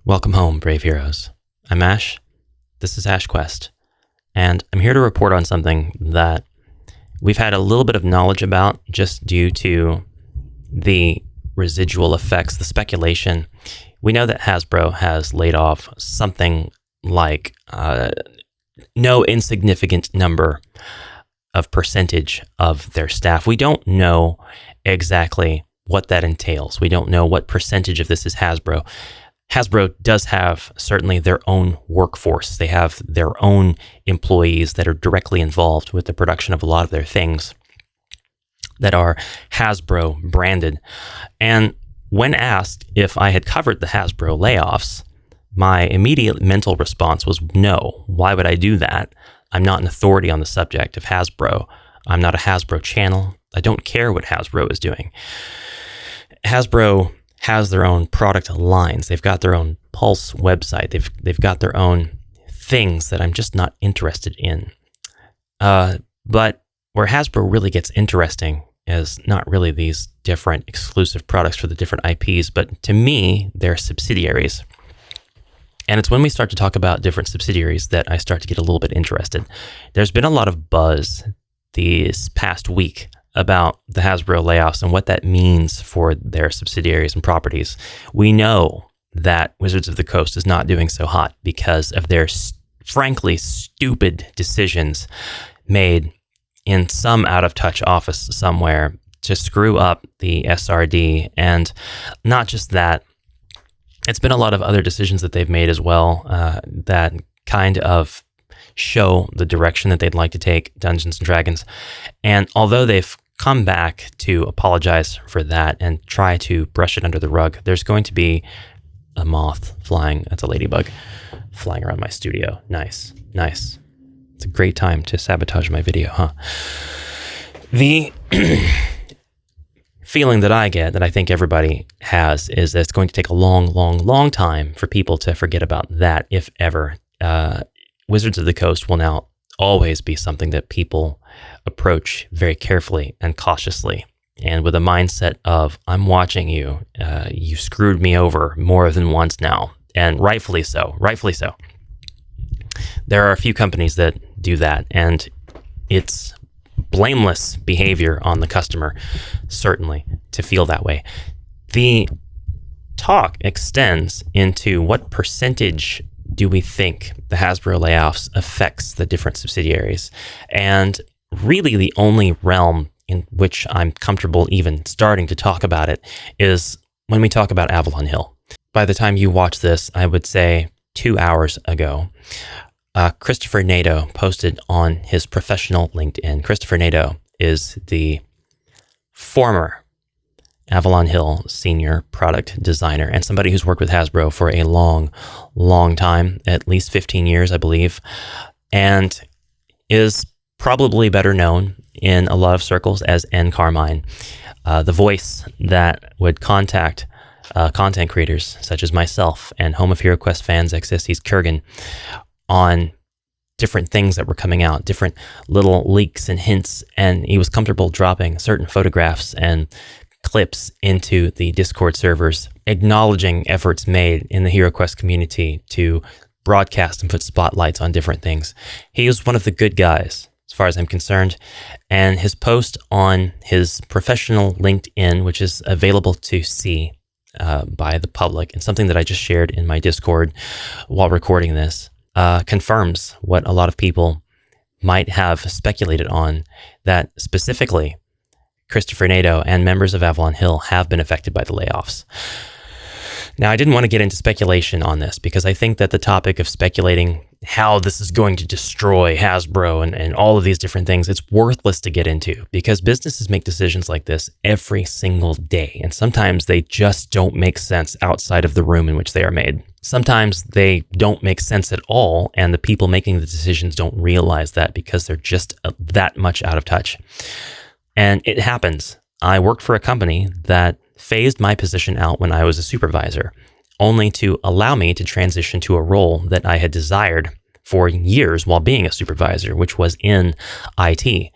Welcome home, brave heroes. I'm Ash. This is AshQuest, and I'm here to report on something that we've had a little bit of knowledge about just due to the residual effects, the speculation. We know that Hasbro has laid off something like no insignificant number of percentage of their staff. We don't know exactly what that entails. We don't know what percentage of this is Hasbro. Hasbro does have certainly their own workforce. They have their own employees that are directly involved with the production of a lot of their things that are Hasbro branded. And when asked if I had covered the Hasbro layoffs, my immediate mental response was no. Why would I do that? I'm not an authority on the subject of Hasbro. I'm not a Hasbro channel. I don't care what Hasbro is doing. Hasbro has their own product lines. They've got their own Pulse website. They've got their own things that I'm just not interested in. But where Hasbro really gets interesting is not really these different exclusive products for the different IPs, but to me, they're subsidiaries. And it's when we start to talk about different subsidiaries that I start to get a little bit interested. There's been a lot of buzz this past week about the Hasbro layoffs and what that means for their subsidiaries and properties. We know that Wizards of the Coast is not doing so hot because of their frankly stupid decisions made in some out-of-touch office somewhere to screw up the SRD. And not just that, it's been a lot of other decisions that they've made as well that kind of show the direction that they'd like to take Dungeons & Dragons. And although they've come back to apologize for that and try to brush it under the rug, there's going to be a moth flying. That's a ladybug flying around my studio. Nice. It's a great time to sabotage my video, huh? The feeling that I get, that I think everybody has, is that it's going to take a long time for people to forget about that, if ever. Wizards of the Coast will now always be something that people approach very carefully and cautiously, and with a mindset of, I'm watching you. You screwed me over more than once now, and rightfully so. There are a few companies that do that, and it's blameless behavior on the customer, certainly, to feel that way. The talk extends into what percentage do we think the Hasbro layoffs affects the different subsidiaries? And really the only realm in which I'm comfortable even starting to talk about it is when we talk about Avalon Hill. By the time you watch this, I would say 2 hours ago, Christopher NATO posted on his professional LinkedIn. Christopher NATO is the former Avalon Hill senior product designer and somebody who's worked with Hasbro for a long time, at least 15 years, I believe, and is probably better known in a lot of circles as N. Carmine, the voice that would contact content creators such as myself and Home of HeroQuest fans, XSC's Kurgan, on different things that were coming out, different little leaks and hints, and he was comfortable dropping certain photographs and clips into the Discord servers, acknowledging efforts made in the HeroQuest community to broadcast and put spotlights on different things. He was one of the good guys, as far as I'm concerned, and his post on his professional LinkedIn, which is available to see by the public, and something that I just shared in my Discord while recording this, confirms what a lot of people might have speculated on, that specifically Christopher NATO and members of Avalon Hill have been affected by the layoffs. Now, I didn't want to get into speculation on this because I think that the topic of speculating how this is going to destroy Hasbro and all of these different things, it's worthless to get into because businesses make decisions like this every single day. And sometimes they just don't make sense outside of the room in which they are made. Sometimes they don't make sense at all, and the people making the decisions don't realize that because they're just that much out of touch. And it happens. I worked for a company that phased my position out when I was a supervisor, only to allow me to transition to a role that I had desired for years while being a supervisor, which was in IT.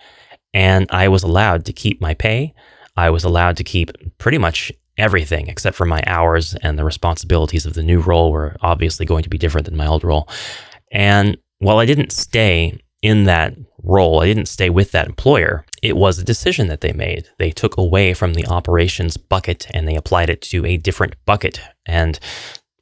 And I was allowed to keep my pay. I was allowed to keep pretty much everything except for my hours, and the responsibilities of the new role were obviously going to be different than my old role. And while I didn't stay in that role, I didn't stay with that employer, it was a decision that they made. They took away from the operations bucket and they applied it to a different bucket. And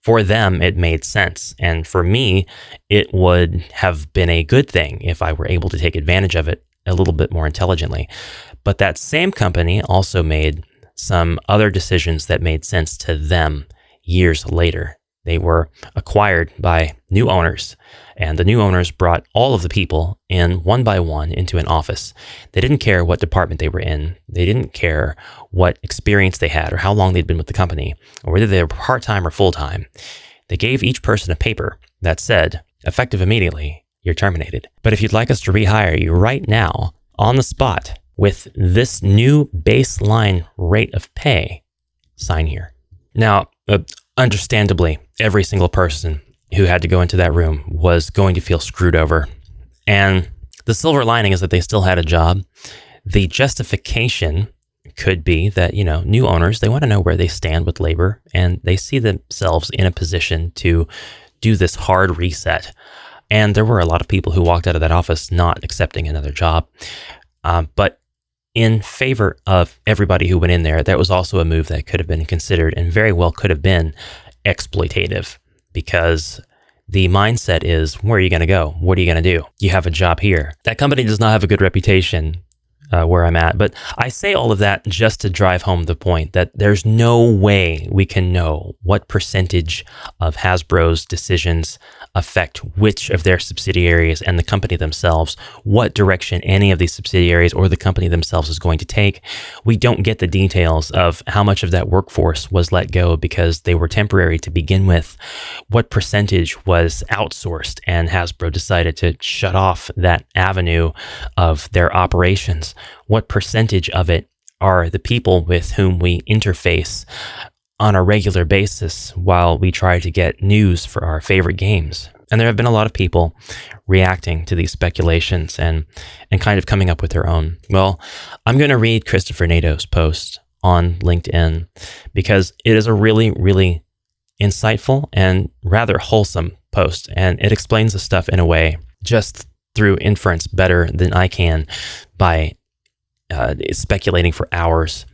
for them, it made sense. And for me, it would have been a good thing if I were able to take advantage of it a little bit more intelligently. But that same company also made some other decisions that made sense to them years later. They were acquired by new owners, and the new owners brought all of the people in one by one into an office. They didn't care what department they were in. They didn't care what experience they had or how long they'd been with the company or whether they were part-time or full-time. They gave each person a paper that said, effective immediately, you're terminated. But if you'd like us to rehire you right now, on the spot, with this new baseline rate of pay, sign here. Now, understandably, every single person who had to go into that room was going to feel screwed over. And the silver lining is that they still had a job. The justification could be that, new owners, they want to know where they stand with labor, and they see themselves in a position to do this hard reset. And there were a lot of people who walked out of that office not accepting another job. But in favor of everybody who went in there, that was also a move that could have been considered and very well could have been exploitative, because the mindset is, where are you going to go? What are you going to do? You have a job here. That company does not have a good reputation where I'm at. But I say all of that just to drive home the point that there's no way we can know what percentage of Hasbro's decisions affect which of their subsidiaries and the company themselves, what direction any of these subsidiaries or the company themselves is going to take. We don't get the details of how much of that workforce was let go because they were temporary to begin with, what percentage was outsourced and Hasbro decided to shut off that avenue of their operations, what percentage of it are the people with whom we interface on a regular basis while we try to get news for our favorite games. And there have been a lot of people reacting to these speculations and kind of coming up with their own. Well, I'm going to read Christopher NATO's post on LinkedIn because it is a really, really insightful and rather wholesome post. And it explains the stuff in a way just through inference better than I can by speculating for hours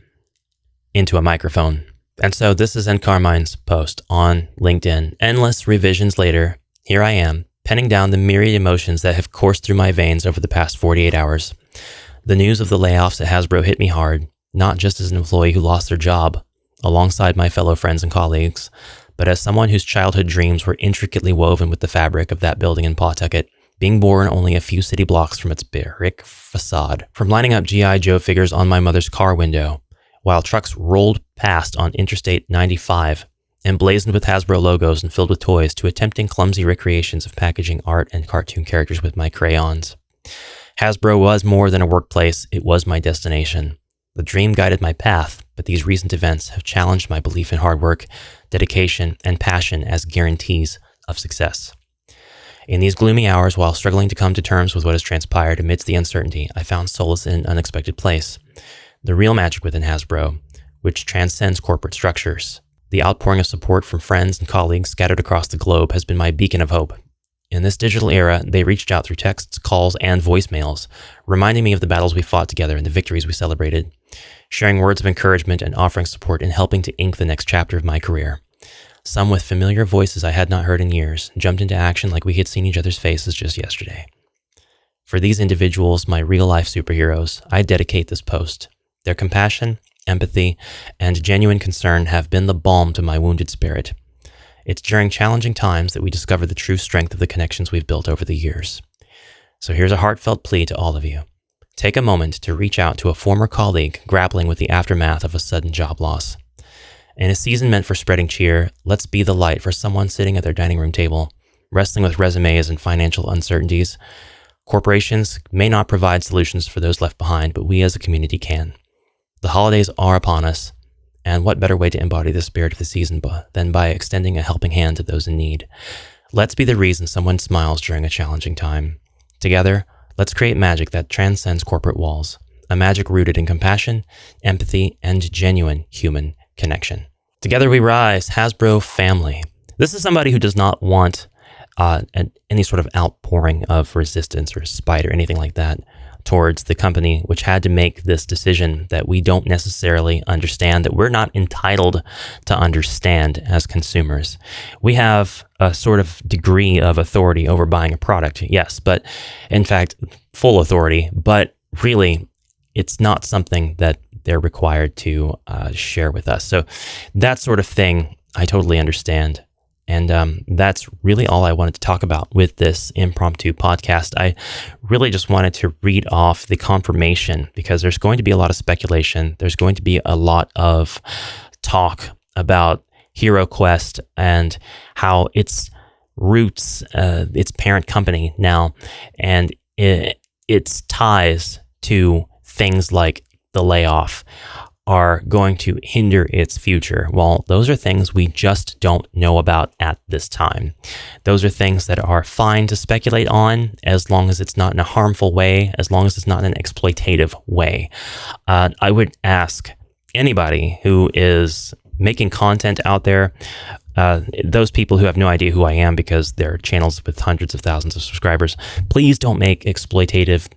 into a microphone. And so this is N. Carmine's post on LinkedIn. Endless revisions later, here I am, penning down the myriad emotions that have coursed through my veins over the past 48 hours. The news of the layoffs at Hasbro hit me hard, not just as an employee who lost their job, alongside my fellow friends and colleagues, but as someone whose childhood dreams were intricately woven with the fabric of that building in Pawtucket, being born only a few city blocks from its brick facade. From lining up G.I. Joe figures on my mother's car window, while trucks rolled past on Interstate 95, emblazoned with Hasbro logos and filled with toys, to attempting clumsy recreations of packaging art and cartoon characters with my crayons. Hasbro was more than a workplace, it was my destination. The dream guided my path, but these recent events have challenged my belief in hard work, dedication, and passion as guarantees of success. In these gloomy hours, while struggling to come to terms with what has transpired amidst the uncertainty, I found solace in an unexpected place. The real magic within Hasbro, which transcends corporate structures. The outpouring of support from friends and colleagues scattered across the globe has been my beacon of hope. In this digital era, they reached out through texts, calls, and voicemails, reminding me of the battles we fought together and the victories we celebrated, sharing words of encouragement and offering support in helping to ink the next chapter of my career. Some with familiar voices I had not heard in years jumped into action like we had seen each other's faces just yesterday. For these individuals, my real-life superheroes, I dedicate this post. Their compassion, empathy, and genuine concern have been the balm to my wounded spirit. It's during challenging times that we discover the true strength of the connections we've built over the years. So here's a heartfelt plea to all of you. Take a moment to reach out to a former colleague grappling with the aftermath of a sudden job loss. In a season meant for spreading cheer, let's be the light for someone sitting at their dining room table, wrestling with resumes and financial uncertainties. Corporations may not provide solutions for those left behind, but we as a community can. The holidays are upon us, and what better way to embody the spirit of the season than by extending a helping hand to those in need? Let's be the reason someone smiles during a challenging time. Together, let's create magic that transcends corporate walls, a magic rooted in compassion, empathy, and genuine human connection. Together we rise, Hasbro family. This is somebody who does not want any sort of outpouring of resistance or spite or anything like that towards the company, which had to make this decision that we don't necessarily understand, that we're not entitled to understand as consumers. We have a sort of degree of authority over buying a product, yes, but in fact, full authority, but really, it's not something that they're required to share with us. So that sort of thing, I totally understand. And that's really all I wanted to talk about with this impromptu podcast. I really just wanted to read off the confirmation because there's going to be a lot of speculation. There's going to be a lot of talk about HeroQuest and how its roots, its parent company now, and its ties to things like the layoff are going to hinder its future. Well, those are things we just don't know about at this time. Those are things that are fine to speculate on as long as it's not in a harmful way, as long as it's not in an exploitative way. I would ask anybody who is making content out there, those people who have no idea who I am because they're channels with hundreds of thousands of subscribers, please don't make exploitative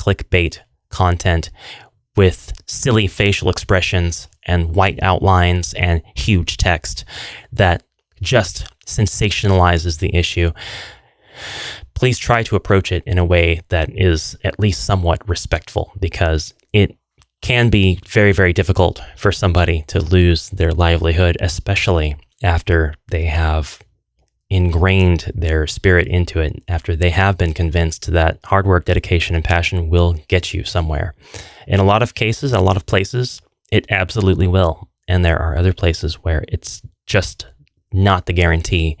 clickbait content with silly facial expressions and white outlines and huge text that just sensationalizes the issue. Please try to approach it in a way that is at least somewhat respectful, because it can be very, very difficult for somebody to lose their livelihood, especially after they have ingrained their spirit into it, after they have been convinced that hard work, dedication, and passion will get you somewhere. In a lot of cases, a lot of places, it absolutely will. And there are other places where it's just not the guarantee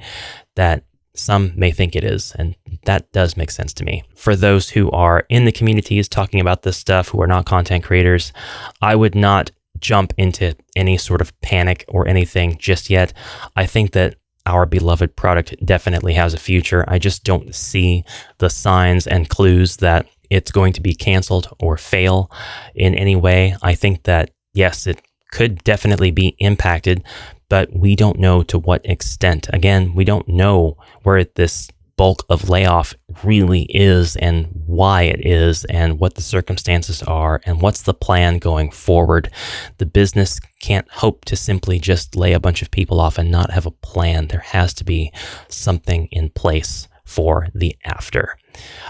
that some may think it is. And that does make sense to me. For those who are in the communities talking about this stuff, who are not content creators, I would not jump into any sort of panic or anything just yet. I think that our beloved product definitely has a future. I just don't see the signs and clues that it's going to be canceled or fail in any way. I think that, yes, it could definitely be impacted, but we don't know to what extent. Again, we don't know where this bulk of layoff really is and why it is and what the circumstances are and what's the plan going forward. The business can't hope to simply just lay a bunch of people off and not have a plan. There has to be something in place for the after.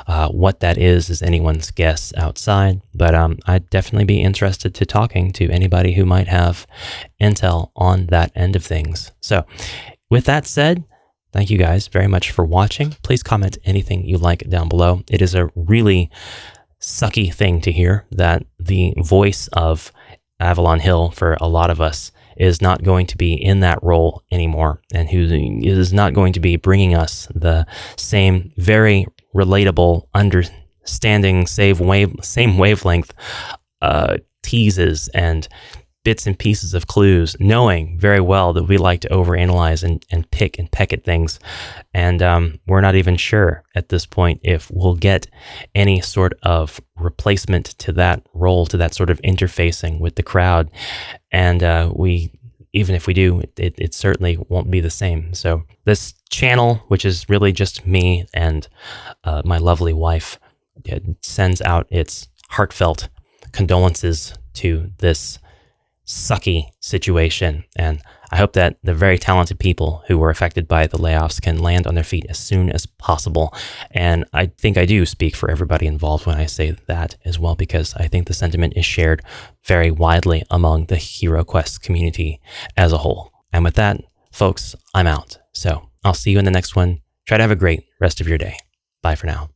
What that is anyone's guess outside, but I'd definitely be interested to talking to anybody who might have intel on that end of things. So with that said, thank you guys very much for watching. Please comment anything you like down below. It is a really sucky thing to hear that the voice of Avalon Hill for a lot of us is not going to be in that role anymore, and who is not going to be bringing us the same very relatable, understanding, same wavelength teases and bits and pieces of clues, knowing very well that we like to overanalyze and pick and peck at things. And we're not even sure at this point if we'll get any sort of replacement to that role, to that sort of interfacing with the crowd. And even if we do, it certainly won't be the same. So this channel, which is really just me and my lovely wife, sends out its heartfelt condolences to this sucky situation, and I hope that the very talented people who were affected by the layoffs can land on their feet as soon as possible. And I think I do speak for everybody involved when I say that as well, because I think the sentiment is shared very widely among the HeroQuest community as a whole. And with that, folks, I'm out. So I'll see you in the next one. Try to have a great rest of your day. Bye for now.